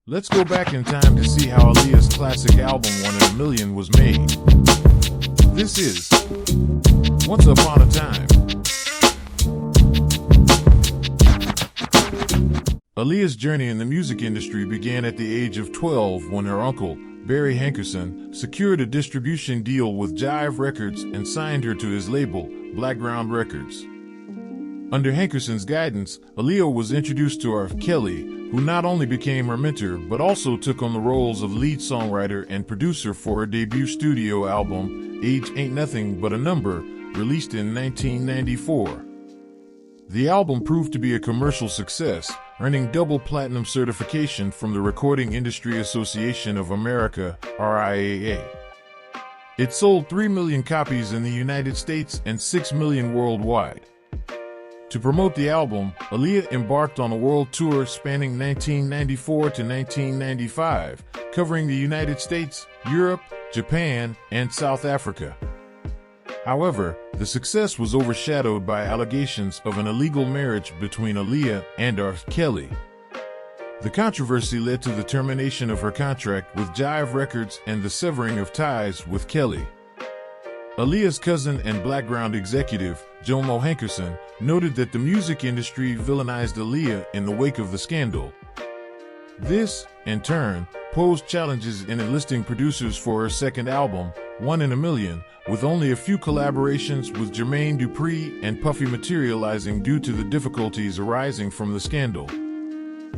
Let's go back in time to see how Aaliyah's classic album One in a Million was made. This is Once Upon a Time. Aaliyah's journey in the music industry began at the age of 12 when her uncle, Barry Hankerson, secured a distribution deal with Jive Records and signed her to his label, Blackground Records. Under Hankerson's guidance, Aaliyah was introduced to R. Kelly, who not only became her mentor but also took on the roles of lead songwriter and producer for her debut studio album, Age Ain't Nothing But a Number, released in 1994. The album proved to be a commercial success, earning double platinum certification from the Recording Industry Association of America, RIAA. It sold 3 million copies in the United States and 6 million worldwide. To promote the album, Aaliyah embarked on a world tour spanning 1994 to 1995, covering the United States, Europe, Japan, and South Africa. However, the success was overshadowed by allegations of an illegal marriage between Aaliyah and R. Kelly. The controversy led to the termination of her contract with Jive Records and the severing of ties with Kelly. Aaliyah's cousin and Blackground executive, Jomo Hankerson, noted that the music industry villainized Aaliyah in the wake of the scandal. This, in turn, posed challenges in enlisting producers for her second album, One in a Million, with only a few collaborations with Jermaine Dupri and Puffy materializing due to the difficulties arising from the scandal.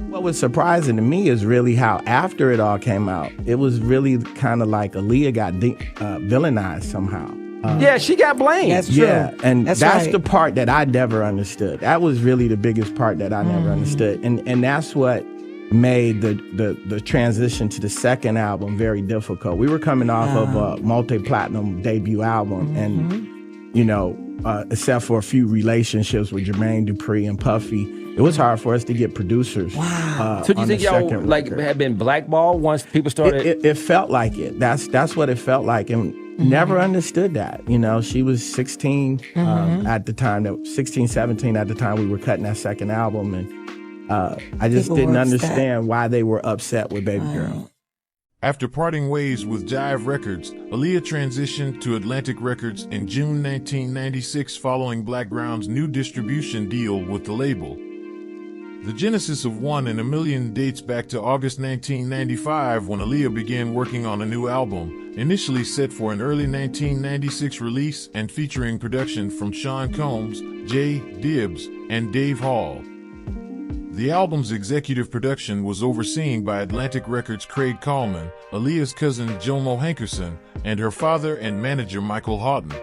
What was surprising to me is really how after it all came out, it was really kind of like Aaliyah got villainized somehow. Yeah, she got blamed. That's true. Yeah, and that's right. the part that I never understood. That was really the biggest part that I never understood. And that's what made the transition to the second album very difficult. We were coming off of a multi-platinum debut album, and, you know, except for a few relationships with Jermaine Dupri and Puffy, it was hard for us to get producers. So do you think y'all had been blackballed once people started? It felt like it. That's what it felt like, and never understood that. You know, she was 16 at the time, 16, 17 at the time we were cutting that second album, and I just didn't understand why they were upset with Baby Girl. After parting ways with Jive Records, Aaliyah transitioned to Atlantic Records in June 1996 following Blackground's new distribution deal with the label. The genesis of One in a Million dates back to August 1995 when Aaliyah began working on a new album, initially set for an early 1996 release and featuring production from Sean Combs, Jay Dibbs, and Dave Hall. The album's executive production was overseen by Atlantic Records' Craig Kallman, Aaliyah's cousin Jomo Hankerson, and her father and manager Michael Houghton.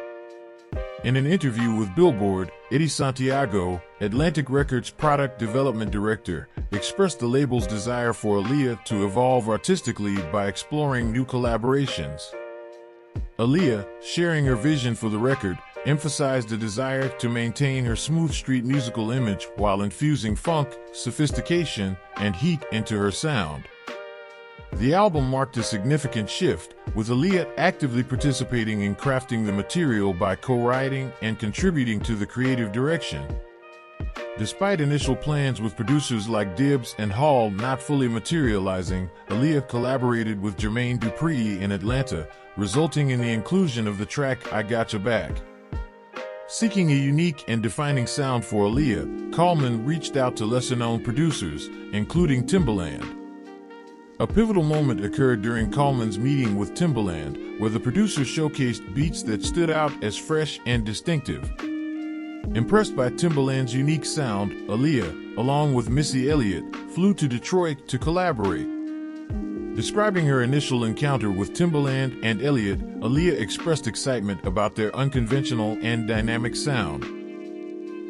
In an interview with Billboard, Eddie Santiago, Atlantic Records' product development director, expressed the label's desire for Aaliyah to evolve artistically by exploring new collaborations. Aaliyah, sharing her vision for the record, emphasized a desire to maintain her smooth street musical image while infusing funk, sophistication, and heat into her sound. The album marked a significant shift, with Aaliyah actively participating in crafting the material by co-writing and contributing to the creative direction. Despite initial plans with producers like Dibbs and Hall not fully materializing, Aaliyah collaborated with Jermaine Dupri in Atlanta, resulting in the inclusion of the track I Got Your Back. Seeking a unique and defining sound for Aaliyah, Kallman reached out to lesser-known producers, including Timbaland. A pivotal moment occurred during Kallman's meeting with Timbaland, where the producer showcased beats that stood out as fresh and distinctive. Impressed by Timbaland's unique sound, Aaliyah, along with Missy Elliott, flew to Detroit to collaborate. Describing her initial encounter with Timbaland and Elliott, Aaliyah expressed excitement about their unconventional and dynamic sound.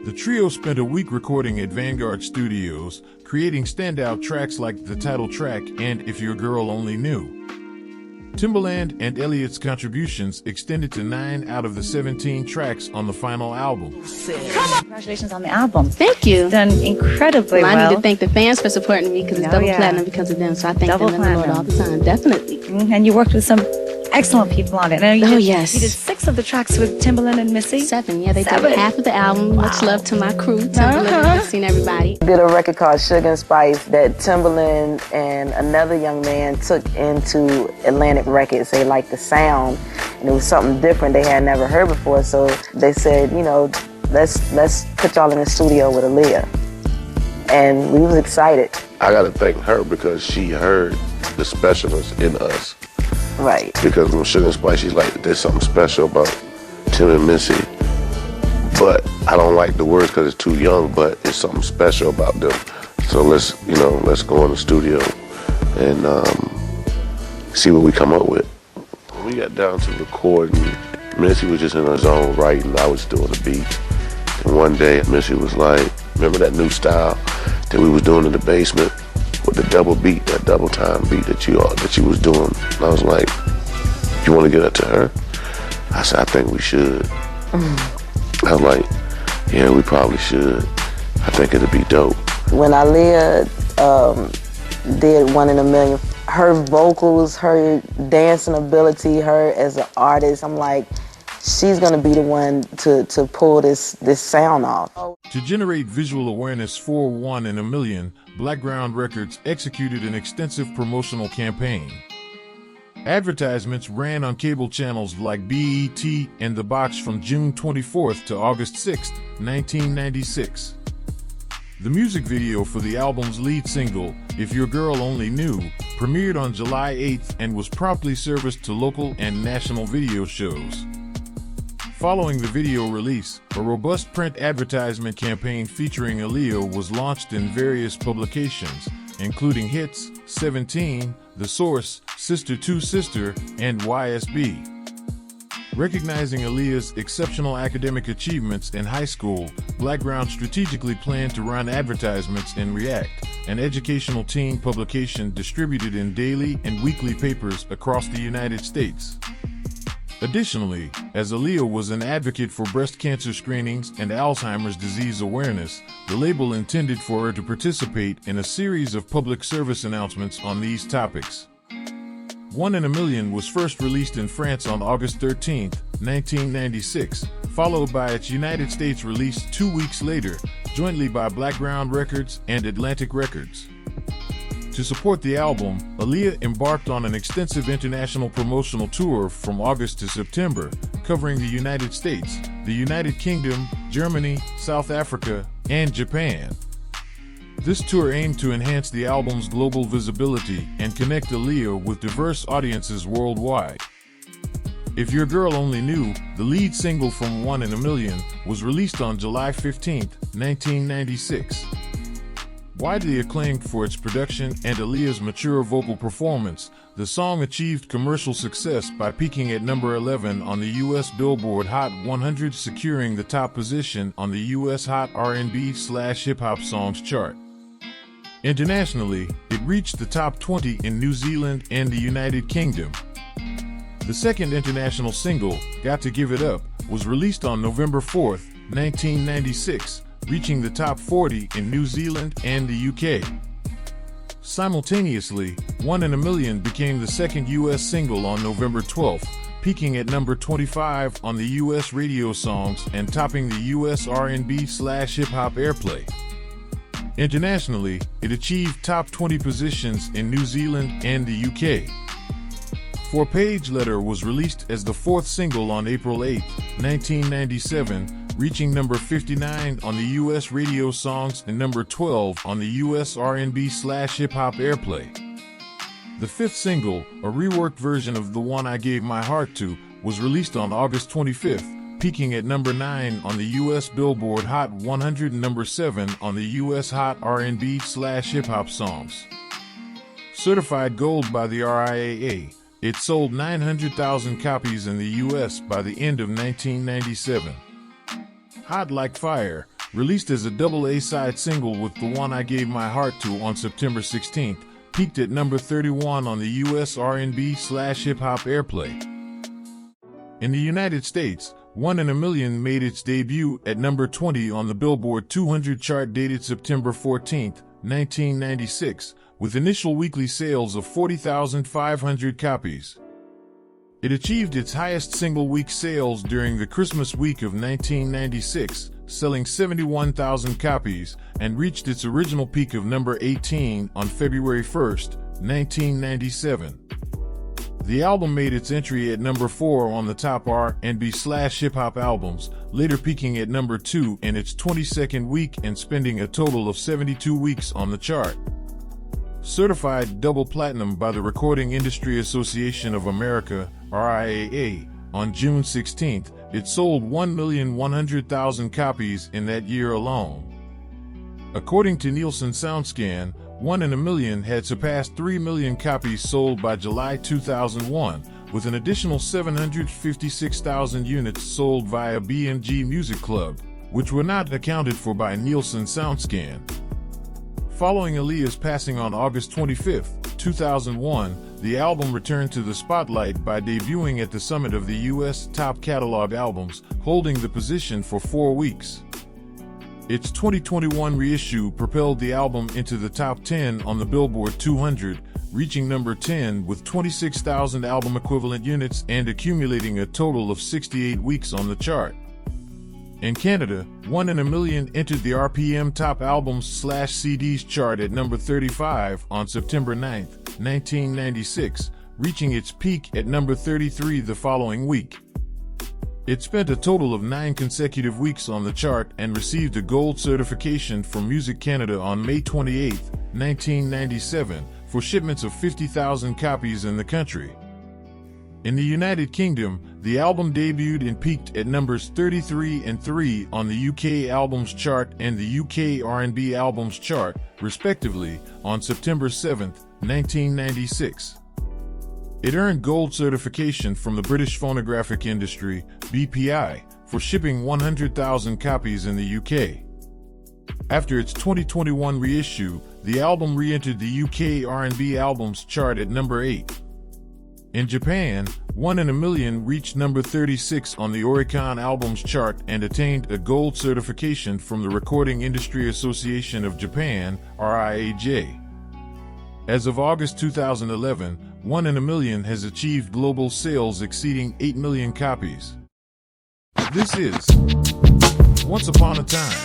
The trio spent a week recording at Vanguard Studios, creating standout tracks like the title track and If Your Girl Only Knew. Timbaland and Elliott's contributions extended to 9 out of the 17 tracks on the final album. Congratulations on the album. Thank you. Done incredibly I well. need to thank the fans for supporting me because it's double platinum because of them. So I thank them and the Lord all the time. Definitely. And you worked with some excellent people on it. And Yes. You did 6 of the tracks with Timbaland and Missy? 7, yeah, they 7. did half of the album. Wow. Much love to my crew, Timbaland, Missy, and everybody. Did a record called Sugar and Spice that Timbaland and another young man took into Atlantic Records. They liked the sound, and it was something different they had never heard before. So they said, you know, let's put y'all in the studio with Aaliyah. And we was excited. I gotta thank her because she heard the specialness in us. Right. Because when Sugar and Spice, she's like, there's something special about Tim and Missy. But I don't like the words because it's too young, but it's something special about them. So let's go in the studio and see what we come up with. When we got down to recording, Missy was just in her zone writing, I was doing the beat. And one day, Missy was like, remember that new style that we was doing in the basement with the double beat, that double time beat that you was doing? And I was like, you want to get it to her? I said, I think we should. I was like, yeah, we probably should. I think it'd be dope. When Aaliyah did 1 in a Million, her vocals, her dancing ability, her as an artist, I'm like, she's gonna be the one to pull this sound off. To generate visual awareness for 1 in a Million, Blackground Records executed an extensive promotional campaign. Advertisements ran on cable channels like BET and The Box from June 24th to August 6th, 1996. The music video for the album's lead single, If Your Girl Only Knew, premiered on July 8th and was promptly serviced to local and national video shows. Following the video release, a robust print advertisement campaign featuring Aaliyah was launched in various publications, including Hits, 17, The Source, Sister to Sister, and YSB. Recognizing Aaliyah's exceptional academic achievements in high school, Blackground strategically planned to run advertisements in React, an educational teen publication distributed in daily and weekly papers across the United States. Additionally, as Aaliyah was an advocate for breast cancer screenings and Alzheimer's disease awareness, the label intended for her to participate in a series of public service announcements on these topics. 1 in a Million was first released in France on August 13, 1996, followed by its United States release 2 weeks later, jointly by Blackground Records and Atlantic Records. To support the album, Aaliyah embarked on an extensive international promotional tour from August to September, covering the United States, the United Kingdom, Germany, South Africa, and Japan. This tour aimed to enhance the album's global visibility and connect Aaliyah with diverse audiences worldwide. If Your Girl Only Knew, the lead single from 1 in a Million, was released on July 15, 1996. Widely acclaimed for its production and Aaliyah's mature vocal performance, the song achieved commercial success by peaking at number 11 on the U.S. Billboard Hot 100, securing the top position on the U.S. Hot R&B/hip-hop songs chart. Internationally, it reached the top 20 in New Zealand and the United Kingdom. The second international single, Got to Give It Up, was released on November 4, 1996, reaching the top 40 in New Zealand and the UK. Simultaneously, 1 in a Million became the second U.S. single on November 12th, peaking at number 25 on the U.S. radio songs and topping the U.S. R&B/hip-hop airplay. Internationally, it achieved top 20 positions in New Zealand and the UK. 4-Page Letter was released as the fourth single on April 8, 1997, reaching number 59 on the U.S. radio songs and number 12 on the U.S. R&B/hip-hop airplay. The fifth single, a reworked version of The One I Gave My Heart To, was released on August 25th, peaking at number 9 on the U.S. Billboard Hot 100 and number 7 on the U.S. Hot R&B/hip-hop songs. Certified gold by the RIAA, it sold 900,000 copies in the U.S. by the end of 1997. Hot Like Fire, released as a double A-side single with The One I Gave My Heart To on September 16th, peaked at number 31 on the U.S. R&B/hip-hop airplay. In the United States, 1 in a Million made its debut at number 20 on the Billboard 200 chart dated September 14, 1996, with initial weekly sales of 40,500 copies. It achieved its highest single-week sales during the Christmas week of 1996, selling 71,000 copies, and reached its original peak of number 18 on February 1st, 1997. The album made its entry at number 4 on the top R&B/hip-hop albums, later peaking at number 2 in its 22nd week and spending a total of 72 weeks on the chart. Certified double platinum by the Recording Industry Association of America, RIAA, on June 16th, it sold 1,100,000 copies in that year alone. According to Nielsen SoundScan, 1 in a Million had surpassed 3 million copies sold by July 2001, with an additional 756,000 units sold via BMG Music Club, which were not accounted for by Nielsen SoundScan. Following Aaliyah's passing on August 25, 2001, the album returned to the spotlight by debuting at the summit of the U.S. Top Catalog Albums, holding the position for 4 weeks. Its 2021 reissue propelled the album into the top 10 on the Billboard 200, reaching number 10 with 26,000 album equivalent units and accumulating a total of 68 weeks on the chart. In Canada, 1 in a Million entered the RPM Top Albums/CDs chart at number 35 on September 9, 1996, reaching its peak at number 33 the following week. It spent a total of 9 consecutive weeks on the chart and received a gold certification from Music Canada on May 28, 1997, for shipments of 50,000 copies in the country. In the United Kingdom, the album debuted and peaked at numbers 33 and 3 on the UK Albums Chart and the UK R&B Albums Chart, respectively, on September 7, 1996. It earned gold certification from the British Phonographic Industry, BPI, for shipping 100,000 copies in the UK. After its 2021 reissue, the album re-entered the UK R&B Albums Chart at number 8. In Japan, 1 in a Million reached number 36 on the Oricon Albums Chart and attained a gold certification from the Recording Industry Association of Japan, RIAJ. As of August 2011, 1 in a Million has achieved global sales exceeding 8 million copies. This is Once Upon a Time.